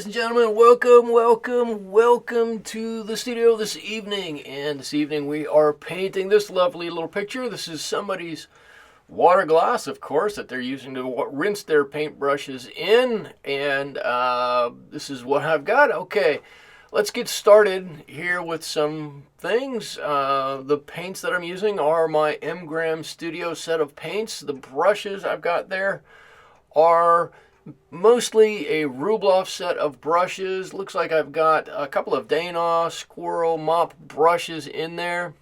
and gentlemen, welcome to the studio this evening. And this evening we are painting this lovely little picture. This is somebody's water glass, of course, that they're using to rinse their paintbrushes in. And this is what I've got. Okay, let's get started here with some things. The paints that I'm using are my M Studio set of paints. The brushes I've got there are mostly a Rubloff set of brushes. Looks like I've got a couple of Dana Squirrel Mop brushes in there.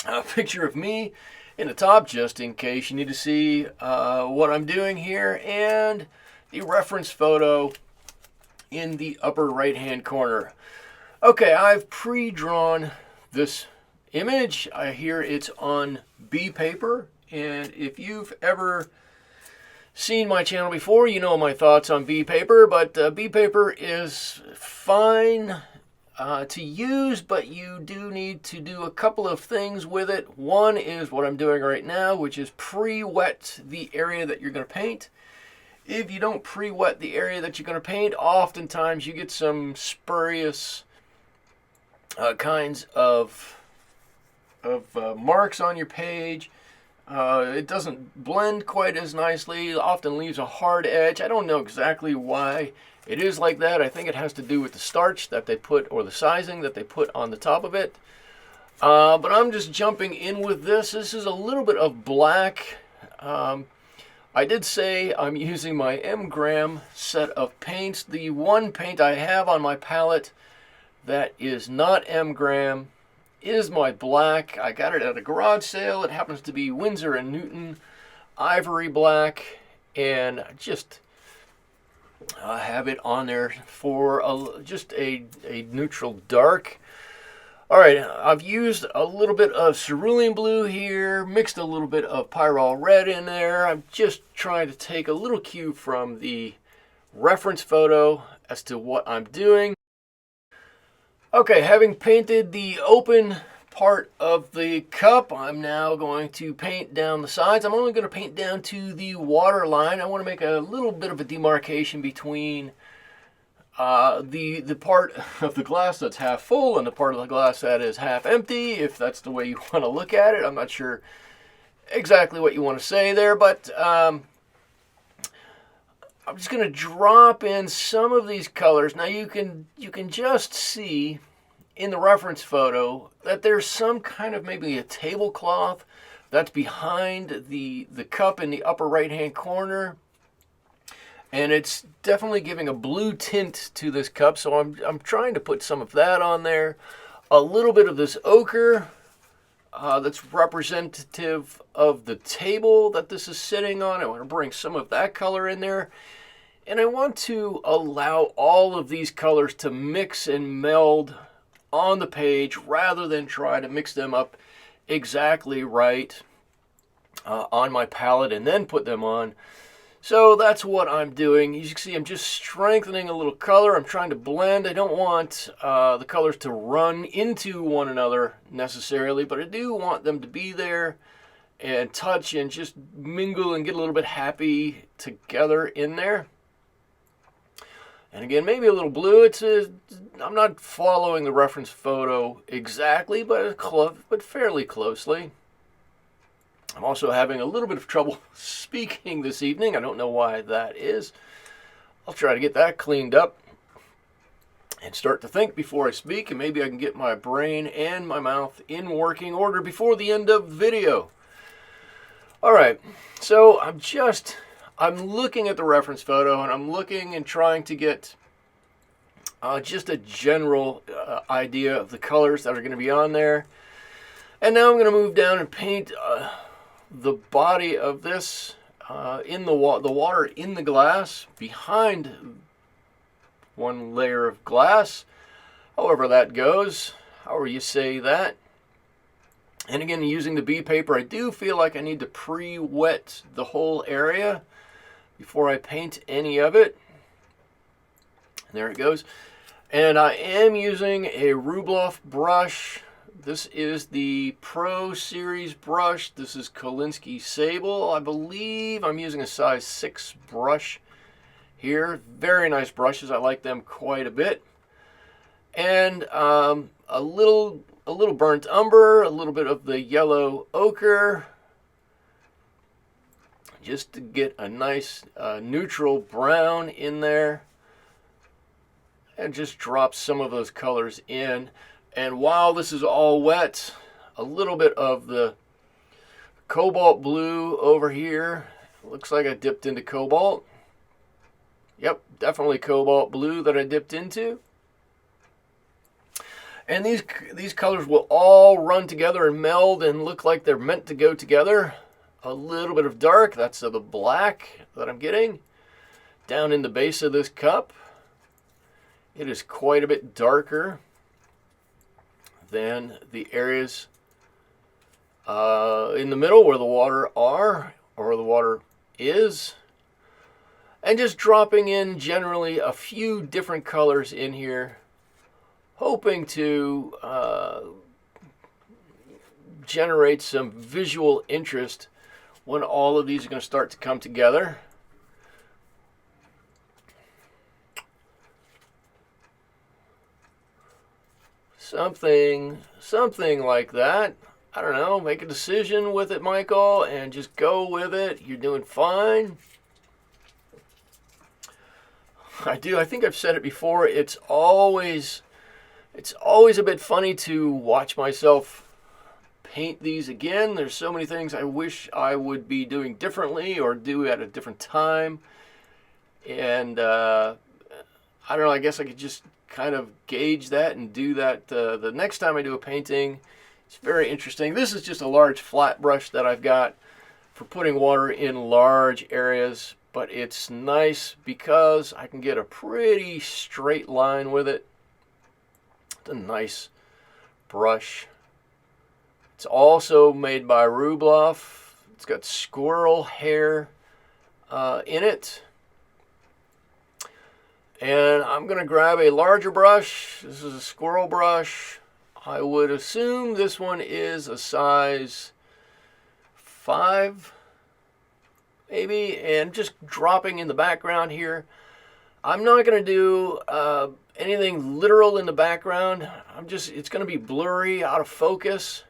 A picture of me in the top, just in case you need to see what I'm doing here, and the reference photo in the upper right hand corner. Okay, I've pre-drawn this image. I hear it's on B paper, and if you've ever seen my channel before, you know my thoughts on B paper, but B paper is fine to use, but you do need to do a couple of things with it. One is what I'm doing right now, which is pre-wet the area that you're going to paint. If you don't pre-wet the area that you're going to paint, oftentimes you get some spurious kinds of marks on your page. It doesn't blend quite as nicely. It often leaves a hard edge. I don't know exactly why it is like that. I think it has to do with the starch that they put, or the sizing that they put on the top of it. But I'm just jumping in with this. This is a little bit of black. I did say I'm using my M set of paints. The one paint I have on my palette that is not M is my black. I got it at a garage sale. It happens to be Winsor & Newton Ivory Black, and I just have it on there for just a neutral dark. All right, I've used a little bit of cerulean blue here, mixed a little bit of pyrrole red in there. I'm just trying to take a little cue from the reference photo as to what I'm doing. Okay, having painted the open part of the cup, I'm now going to paint down the sides. I'm only going to paint down to the water line. I want to make a little bit of a demarcation between the part of the glass that's half full and the part of the glass that is half empty, if that's the way you want to look at it. I'm not sure exactly what you want to say there, but I'm just going to drop in some of these colors. Now you can just see in the reference photo that there's some kind of maybe a tablecloth that's behind the cup in the upper right hand corner, and it's definitely giving a blue tint to this cup, so I'm trying to put some of that on there. A little bit of this ochre that's representative of the table that this is sitting on. I want to bring some of that color in there. And I want to allow all of these colors to mix and meld on the page rather than try to mix them up exactly right on my palette and then put them on. So that's what I'm doing. As you can see, I'm just strengthening a little color. I'm trying to blend. I don't want the colors to run into one another necessarily, but I do want them to be there and touch and just mingle and get a little bit happy together in there. And again, maybe a little blue. I'm not following the reference photo exactly, but fairly closely. I'm also having a little bit of trouble speaking this evening. I don't know why that is. I'll try to get that cleaned up and start to think before I speak, and maybe I can get my brain and my mouth in working order before the end of the video. All right, so I'm looking at the reference photo, and I'm looking and trying to get just a general idea of the colors that are going to be on there. And now I'm going to move down and paint the body of this in the water in the glass behind one layer of glass, however that goes, however you say that. And again, using the B paper, I do feel like I need to pre-wet the whole area before I paint any of it. And there it goes. And I am using a Rubloff brush. This is the Pro Series brush. This is Kolinsky Sable. I believe I'm using a size 6 brush here. Very nice brushes. I like them quite a bit. And a little burnt umber, a little bit of the yellow ochre, just to get a nice neutral brown in there, and just drop some of those colors in. And while this is all wet, a little bit of the cobalt blue over here. Looks like I dipped into cobalt. Yep, definitely cobalt blue that I dipped into. And these colors will all run together and meld and look like they're meant to go together. A little bit of dark, that's the black that I'm getting down in the base of this cup. It is quite a bit darker than the areas in the middle where the water is. And just dropping in generally a few different colors in here, hoping to generate some visual interest when all of these are going to start to come together. Something like that. I don't know, make a decision with it, Michael, and just go with it. You're doing fine. I think I've said it before, it's always a bit funny to watch myself paint these again. There's so many things I wish I would be doing differently or do at a different time. And I don't know, I guess I could just kind of gauge that and do that the next time I do a painting. It's very interesting. This is just a large flat brush that I've got for putting water in large areas, but it's nice because I can get a pretty straight line with it. It's a nice brush. It's also made by Rubloff. It's got squirrel hair in it. And I'm going to grab a larger brush. This is a squirrel brush. I would assume this one is a size 5, maybe, and just dropping in the background here. I'm not going to do anything literal in the background. It's going to be blurry, out of focus.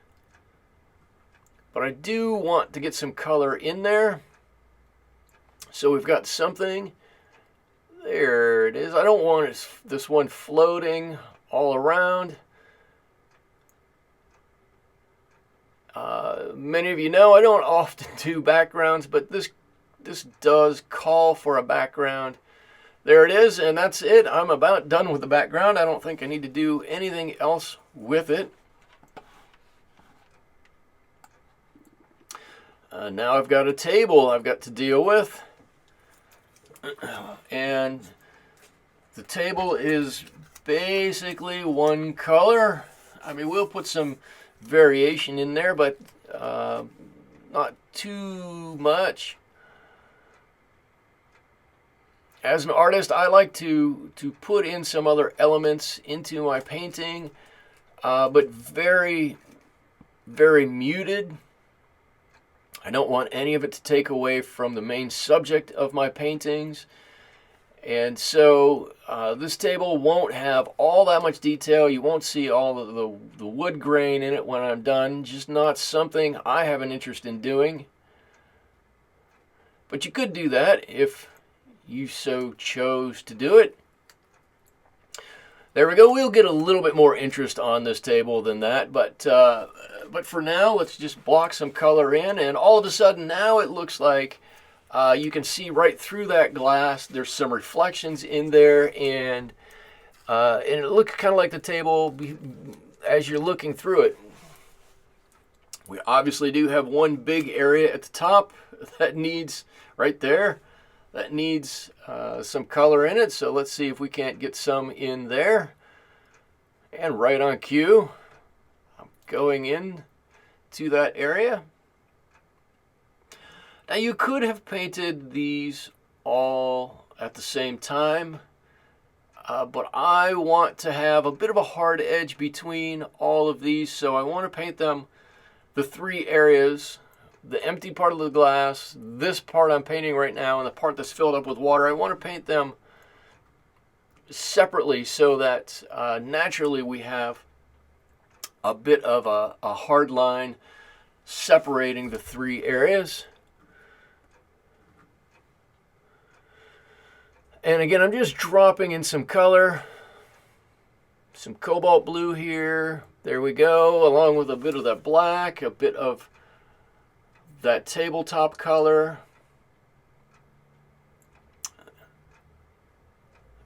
But I do want to get some color in there. So we've got something. There it is. I don't want this one floating all around. Many of you know I don't often do backgrounds, but this does call for a background. There it is, and that's it. I'm about done with the background. I don't think I need to do anything else with it. Now I've got a table I've got to deal with. And the table is basically one color. I mean, we'll put some variation in there, but not too much. As an artist, I like to put in some other elements into my painting, but very, very muted. I don't want any of it to take away from the main subject of my paintings. And so this table won't have all that much detail. You won't see all of the wood grain in it when I'm done. Just not something I have an interest in doing. But you could do that if you so chose to do it. There we go. We'll get a little bit more interest on this table than that. But for now, let's just block some color in. And all of a sudden now it looks like you can see right through that glass. There's some reflections in there, and it looks kind of like the table as you're looking through it. We obviously do have one big area at the top that needs, right there, that needs some color in it. So let's see if we can't get some in there. And right on cue, I'm going in to that area. Now you could have painted these all at the same time, but I want to have a bit of a hard edge between all of these, so I want to paint them, the three areas, the empty part of the glass, this part I'm painting right now, and the part that's filled up with water, I want to paint them separately so that naturally we have a bit of a hard line separating the three areas. And again, I'm just dropping in some color, some cobalt blue here. There we go, along with a bit of that black, a bit of that tabletop color.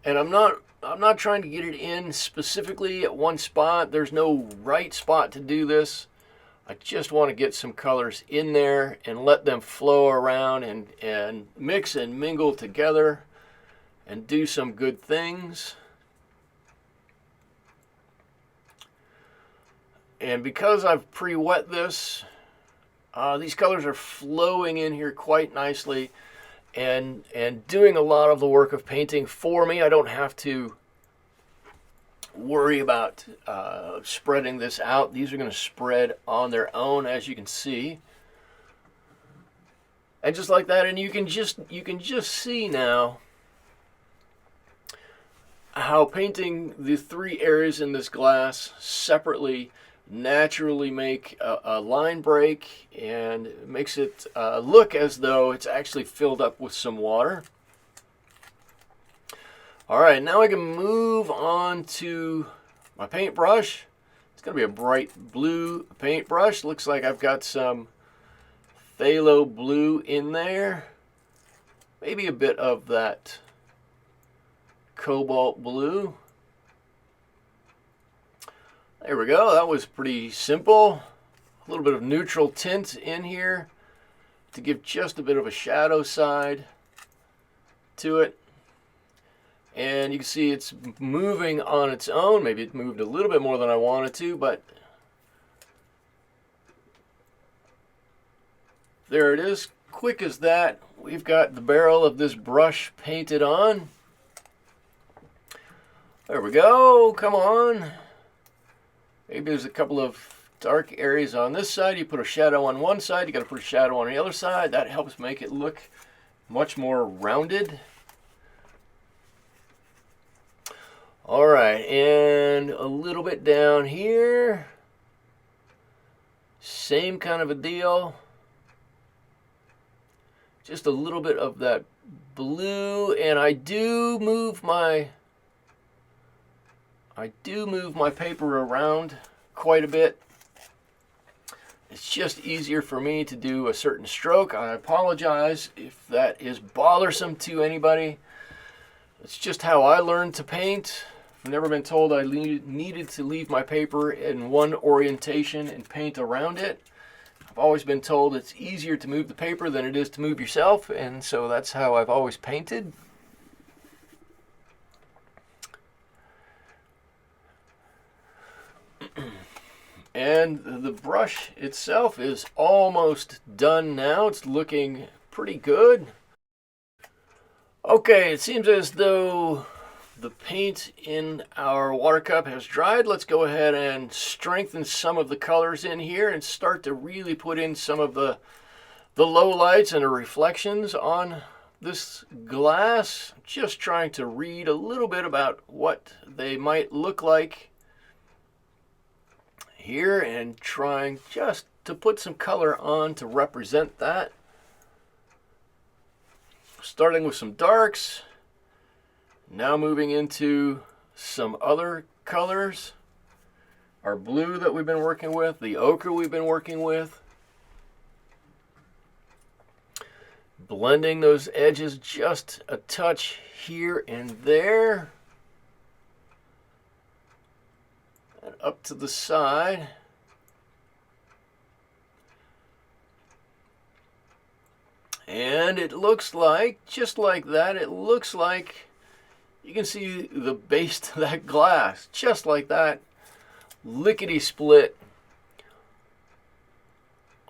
And I'm not trying to get it in specifically at one spot. There's no right spot to do this. I just want to get some colors in there and let them flow around and mix and mingle together and do some good things. And because I've pre-wet this, these colors are flowing in here quite nicely and doing a lot of the work of painting for me. I don't have to worry about spreading this out. These are going to spread on their own, as you can see. And just like that, and you can just see now how painting the three areas in this glass separately naturally make a line break and makes it look as though it's actually filled up with some water. All right, now I can move on to my paintbrush. It's going to be a bright blue paintbrush. Looks like I've got some phthalo blue in there. Maybe a bit of that cobalt blue. There we go. That was pretty simple. A little bit of neutral tint in here to give just a bit of a shadow side to it. And you can see it's moving on its own. Maybe it moved a little bit more than I wanted to, but there it is. Quick as that. We've got the barrel of this brush painted on. There we go. Come on. Maybe there's a couple of dark areas on this side. You put a shadow on one side, you got to put a shadow on the other side. That helps make it look much more rounded. All right, and a little bit down here. Same kind of a deal. Just a little bit of that blue, and I do move my paper around quite a bit. It's just easier for me to do a certain stroke. I apologize if that is bothersome to anybody. It's just how I learned to paint. I've never been told I needed to leave my paper in one orientation and paint around it. I've always been told it's easier to move the paper than it is to move yourself, and so that's how I've always painted. And the brush itself is almost done now. It's looking pretty good. Okay, it seems as though the paint in our water cup has dried. Let's go ahead and strengthen some of the colors in here and start to really put in some of the low lights and the reflections on this glass. Just trying to read a little bit about what they might look like here and trying just to put some color on to represent that. Starting with some darks, now moving into some other colors. Our blue that we've been working with, the ochre we've been working with. Blending those edges just a touch here and there. And up to the side. And it looks like, just like that, it looks like you can see the base to that glass, just like that, lickety split.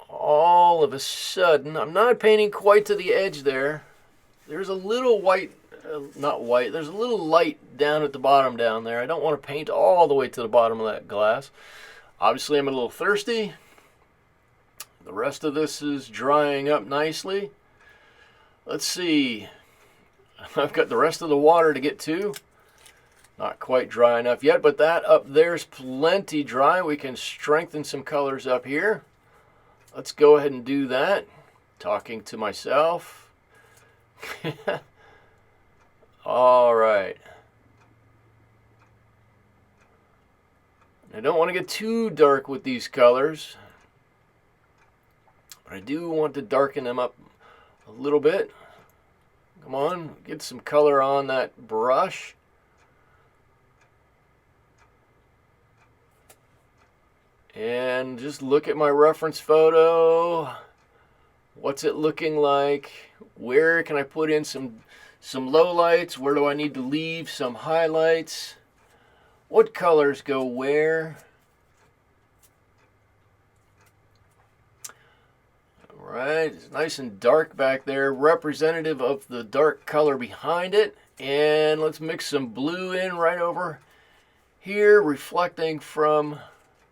All of a sudden, I'm not painting quite to the edge there. There's a little white, not white, there's a little light down at the bottom down there. I don't want to paint all the way to the bottom of that glass. Obviously, I'm a little thirsty. The rest of this is drying up nicely. Let's see. I've got the rest of the water to get to. Not quite dry enough yet, but that up there's plenty dry. We can strengthen some colors up here. Let's go ahead and do that. Talking to myself. All right. I don't want to get too dark with these colors, but I do want to darken them up a little bit. Come on, get some color on that brush. And just look at my reference photo. What's it looking like? Where can I put in some lowlights? Where do I need to leave some highlights? What colors go where? All right, it's nice and dark back there, representative of the dark color behind it. And let's mix some blue in right over here, reflecting from,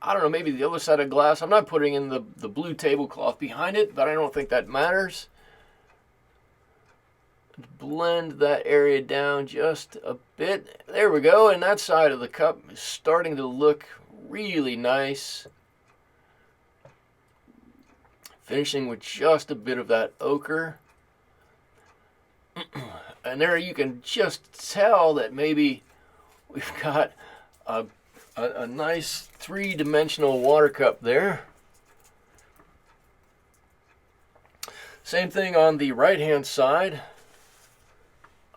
I don't know, maybe the other side of glass. I'm not putting in the blue tablecloth behind it, but I don't think that matters. Blend that area down just a bit. There we go, and that side of the cup is starting to look really nice. Finishing with just a bit of that ochre. And there you can just tell that maybe we've got a nice three-dimensional water cup there. Same thing on the right-hand side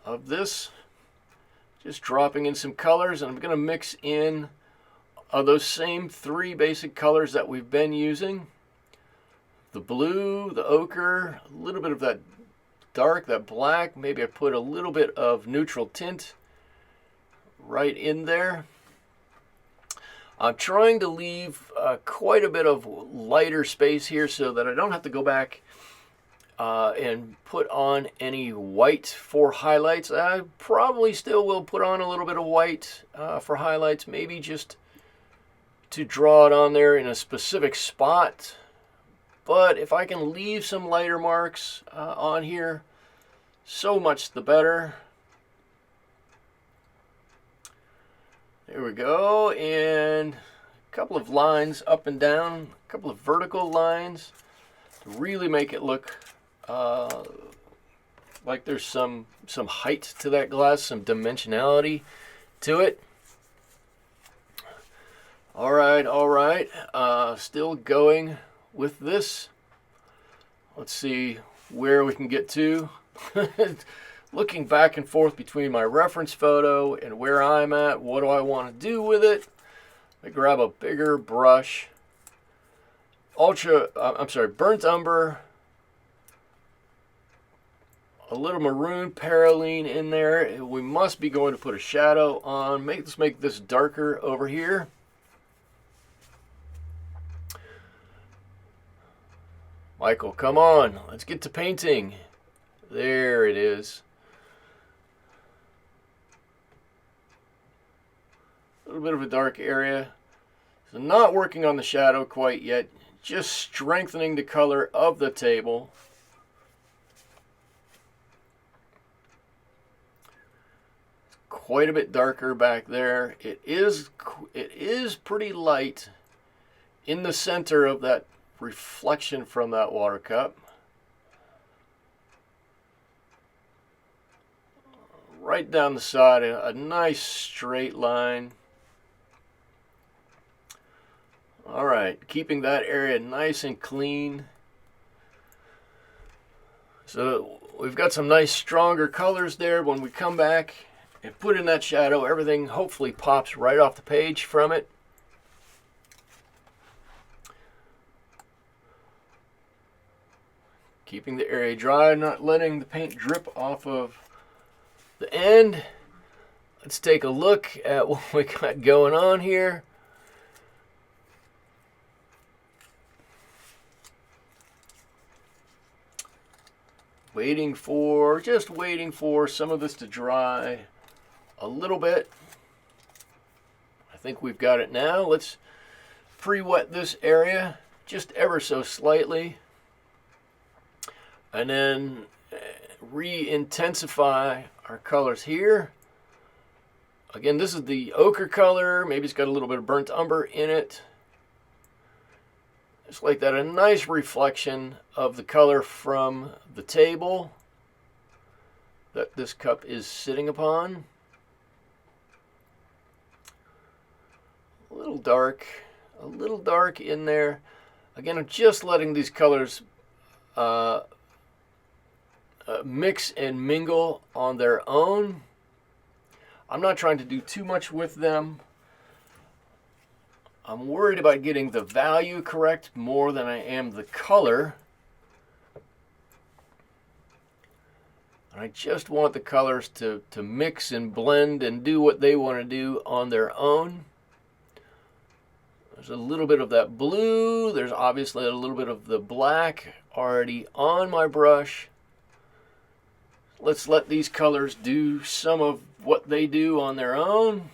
of this. Just dropping in some colors, and I'm going to mix in those same three basic colors that we've been using. The blue, the ochre, a little bit of that dark, that black. Maybe I put a little bit of neutral tint right in there. I'm trying to leave quite a bit of lighter space here so that I don't have to go back and put on any white for highlights. I probably still will put on a little bit of white for highlights, maybe just to draw it on there in a specific spot. But if I can leave some lighter marks on here, so much the better. There we go, and a couple of lines up and down, a couple of vertical lines to really make it look like there's some height to that glass, some dimensionality to it. All right, still going with this. Let's see where we can get to. Looking back and forth between my reference photo and where I'm at. What do I want to do with it? I grab a bigger brush. Burnt umber. A little maroon perylene in there. We must be going to put a shadow on. Let's make this darker over here. Michael, come on. Let's get to painting. There it is. A little bit of a dark area. So not working on the shadow quite yet. Just strengthening the color of the table. Quite a bit darker back there. It is pretty light in the center of that reflection from that water cup. Right down the side, a nice straight line. All right, keeping that area nice and clean. So we've got some nice stronger colors there. When we come back and put in that shadow, everything hopefully pops right off the page from it. Keeping the area dry, not letting the paint drip off of the end. Let's take a look at what we got going on here. Just waiting for some of this to dry a little bit. I think we've got it now. Let's pre-wet this area just ever so slightly, and then re-intensify our colors here. Again, this is the ochre color. Maybe it's got a little bit of burnt umber in it. Just like that, a nice reflection of the color from the table that this cup is sitting upon. A little dark in there. Again, I'm just letting these colors mix and mingle on their own. I'm not trying to do too much with them. I'm worried about getting the value correct more than I am the color. And I just want the colors to mix and blend and do what they want to do on their own. There's a little bit of that blue. There's obviously a little bit of the black already on my brush. Let's let these colors do some of what they do on their own.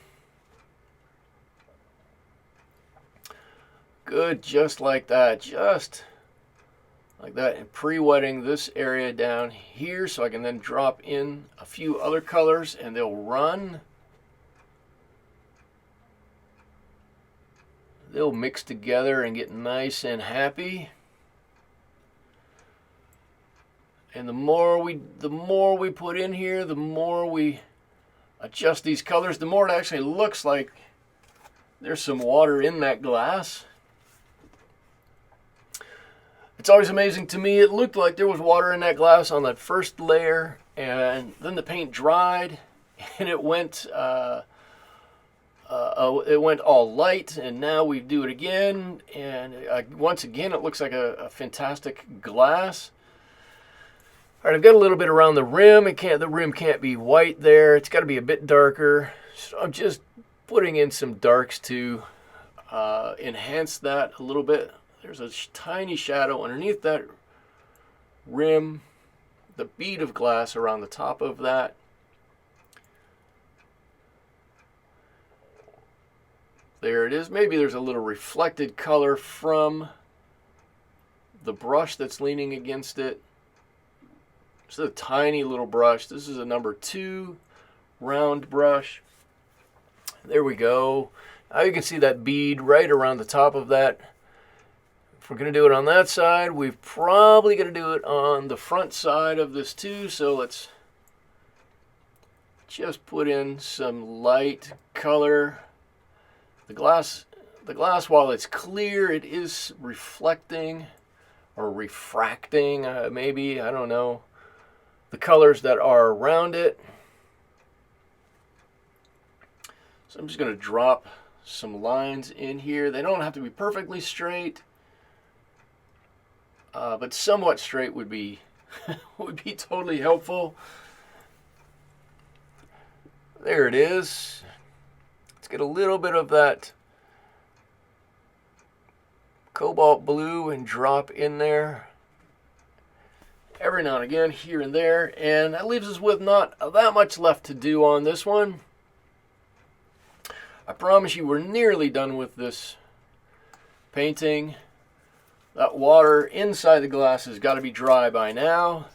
Good, just like that. Just like that. And pre-wetting this area down here so I can then drop in a few other colors and they'll run. They'll mix together and get nice and happy. And the more we put in here, the more we adjust these colors, the more it actually looks like there's some water in that glass. It's always amazing to me. It looked like there was water in that glass on that first layer, and then the paint dried, and it went all light, and now we do it again, and once again it looks like a fantastic glass. All right, I've got a little bit around the rim. The rim can't be white there. It's got to be a bit darker. So I'm just putting in some darks to enhance that a little bit. There's a tiny shadow underneath that rim, the bead of glass around the top of that. There it is. Maybe there's a little reflected color from the brush that's leaning against it. It's a tiny little brush. This is a number 2 round brush. There we go. Now you can see that bead right around the top of that. If we're going to do it on that side, we're probably going to do it on the front side of this too. So let's just put in some light color. The glass, while it's clear, it is reflecting or refracting, maybe, I don't know, the colors that are around it. So I'm just going to drop some lines in here. They don't have to be perfectly straight, but somewhat straight would be would be totally helpful. There it is. Let's get a little bit of that cobalt blue and drop in there every now and again, here and there, and that leaves us with not that much left to do on this one. I promise you we're nearly done with this painting. That water inside the glass has got to be dry by now.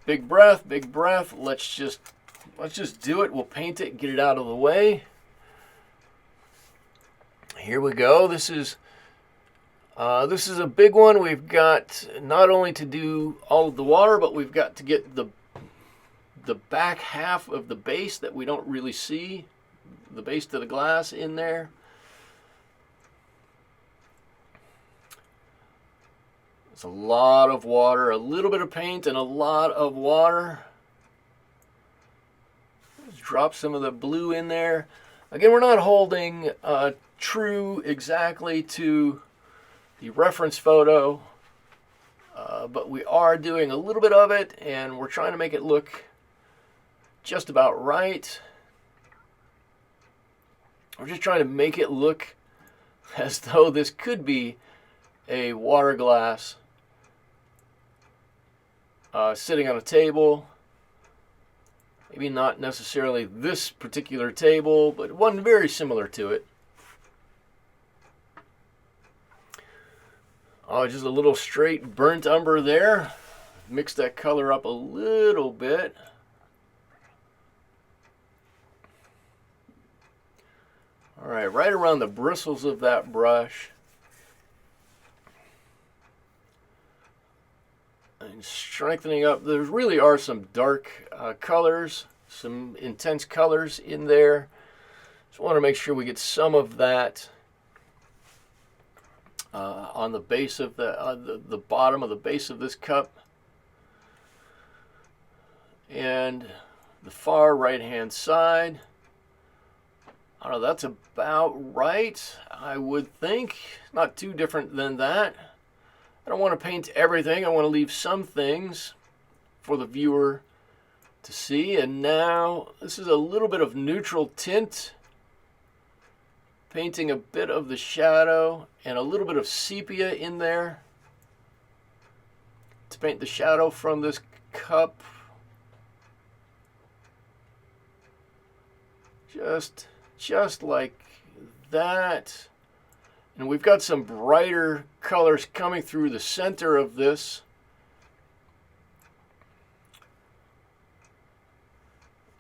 Big breath, big breath. Let's just do it. We'll paint it, get it out of the way. Here we go. This is a big one. We've got not only to do all of the water, but we've got to get the back half of the base that we don't really see, the base to the glass in there. It's a lot of water, a little bit of paint and a lot of water. Let's drop some of the blue in there. Again, we're not holding true exactly to the reference photo, but we are doing a little bit of it, and we're trying to make it look just about right. We're just trying to make it look as though this could be a water glass sitting on a table. Maybe not necessarily this particular table, but one very similar to it. Oh, just a little straight burnt umber there. Mix that color up a little bit. All right around the bristles of that brush. And strengthening up. There really are some dark colors, some intense colors in there. Just want to make sure we get some of that on the base of the bottom of the base of this cup. And the far right hand side. I don't know, that's about right, I would think. Not too different than that. I don't want to paint everything. I want to leave some things for the viewer to see. And now this is a little bit of neutral tint. Painting a bit of the shadow and a little bit of sepia in there to paint the shadow from this cup. Just like that. And we've got some brighter colors coming through the center of this.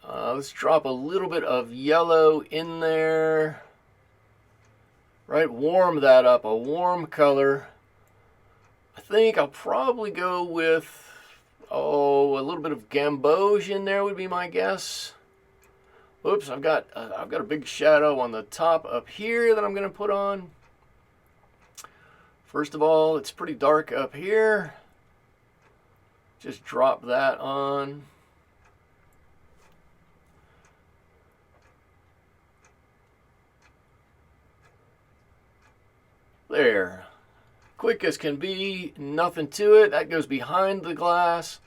Let's drop a little bit of yellow in there. Right, warm that up, a warm color. I think I'll probably go with, a little bit of gamboge in there would be my guess. Oops, I've got a big shadow on the top up here that I'm going to put on. First of all, it's pretty dark up here. Just drop that on. There. Quick as can be, nothing to it. That goes behind the glass.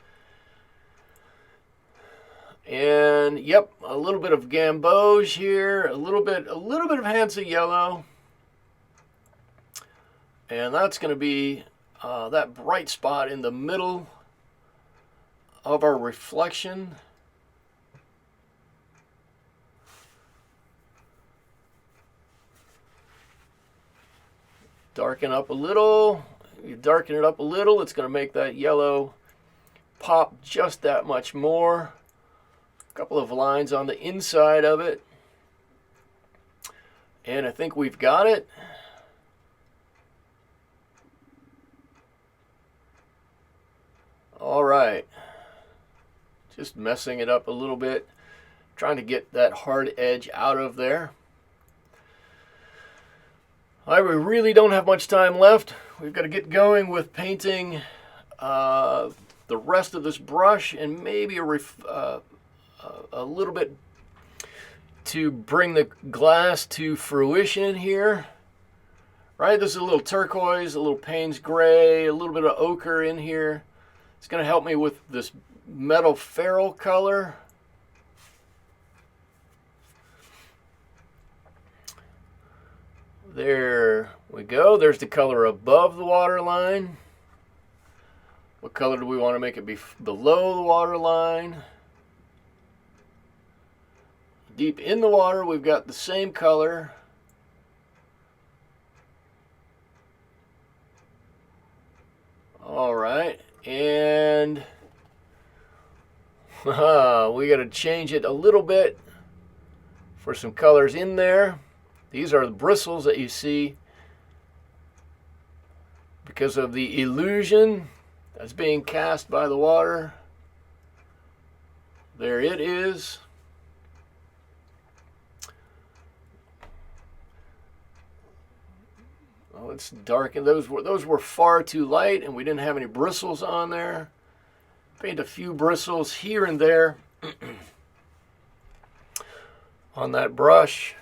And yep, a little bit of gamboge here, a little bit of Hansa yellow. And that's going to be that bright spot in the middle of our reflection. Darken up a little. You darken it up a little, it's going to make that yellow pop just that much more. A couple of lines on the inside of it. And I think we've got it. All right. Just messing it up a little bit. Trying to get that hard edge out of there. All right, we really don't have much time left. We've got to get going with painting the rest of this brush and maybe a little bit to bring the glass to fruition here. Right, this is a little turquoise, a little Payne's gray, a little bit of ochre in here. It's going to help me with this metal ferrule color. There we go. There's the color above the water line. What color do we want to make it be below the water line? Deep in the water, we've got the same color. All right, and we got to change it a little bit for some colors in there. These are the bristles that you see because of the illusion that's being cast by the water. There it is. Well, let's darken those. Those were far too light, and we didn't have any bristles on there. Paint a few bristles here and there on that brush.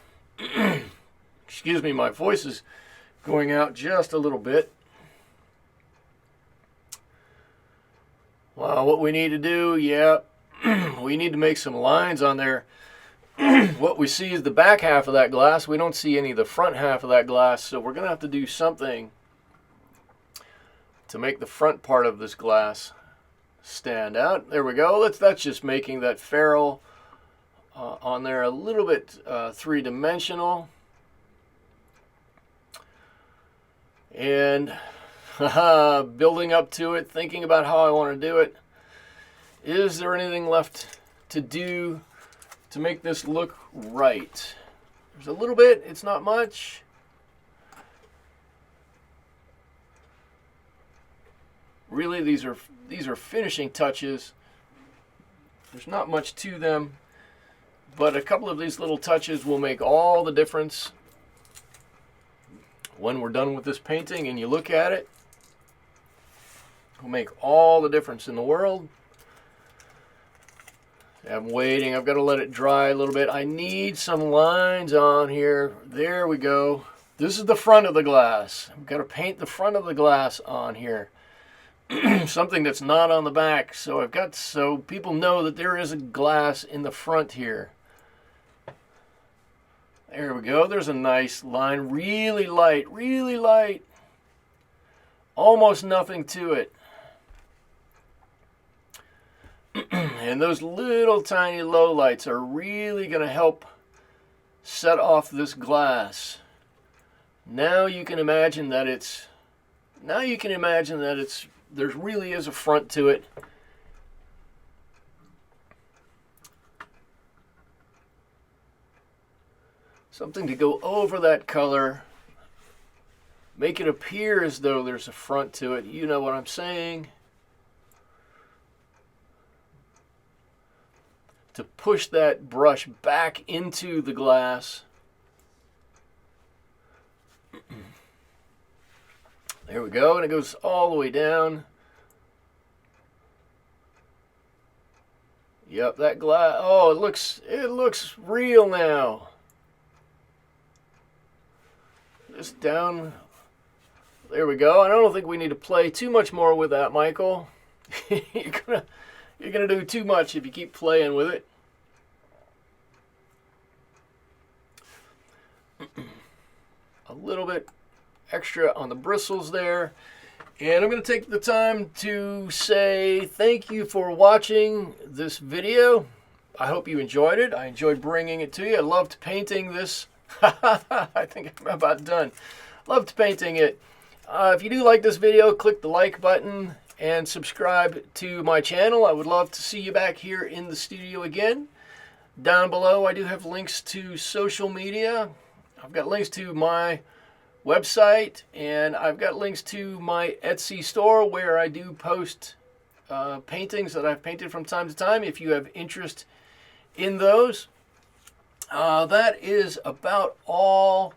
Excuse me, my voice is going out just a little bit. Wow, what we need to do, we need to make some lines on there. What we see is the back half of that glass. We don't see any of the front half of that glass, so we're going to have to do something to make the front part of this glass stand out. There we go. That's just making that ferrule on there a little bit three-dimensional. And building up to it, thinking about how I want to do it. Is there anything left to do to make this look right? There's a little bit, it's not much. Really, these are finishing touches. There's not much to them, but a couple of these little touches will make all the difference when we're done with this painting and you look at it. It will make all the difference in the world. I'm waiting. I've got to let it dry a little bit. I need some lines on here. There we go. This is the front of the glass. I've got to paint the front of the glass on here. Something that's not on the back. So people know that there is a glass in the front here. There we go. There's a nice line. Really light. Really light. Almost nothing to it. And those little tiny low lights are really going to help set off this glass. Now you can imagine that there really is a front to it. Something to go over that color. Make it appear as though there's a front to it. You know what I'm saying? To push that brush back into the glass. There we go, and it goes all the way down. Yep, that glass. Oh, it looks real now. Just down. There we go. I don't think we need to play too much more with that, Michael. You're gonna do too much if you keep playing with it. A little bit extra on the bristles there. And I'm going to take the time to say thank you for watching this video. I hope you enjoyed it. I enjoyed bringing it to you. I loved painting this. I think I'm about done. Loved painting it. If you do like this video, click the like button and subscribe to my channel. I would love to see you back here in the studio again. Down below, I do have links to social media. I've got links to my website, and I've got links to my Etsy store where I do post paintings that I've painted from time to time if you have interest in those. That is about all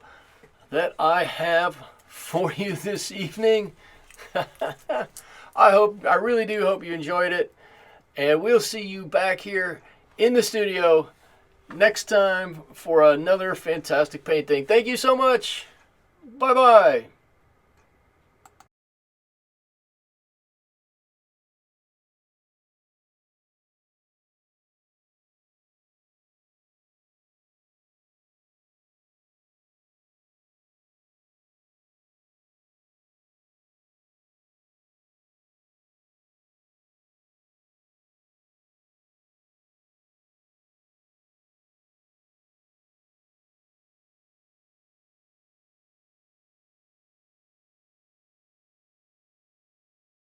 that I have for you this evening. I really do hope you enjoyed it, and we'll see you back here in the studio next time for another fantastic painting. Thank you so much. Bye-bye.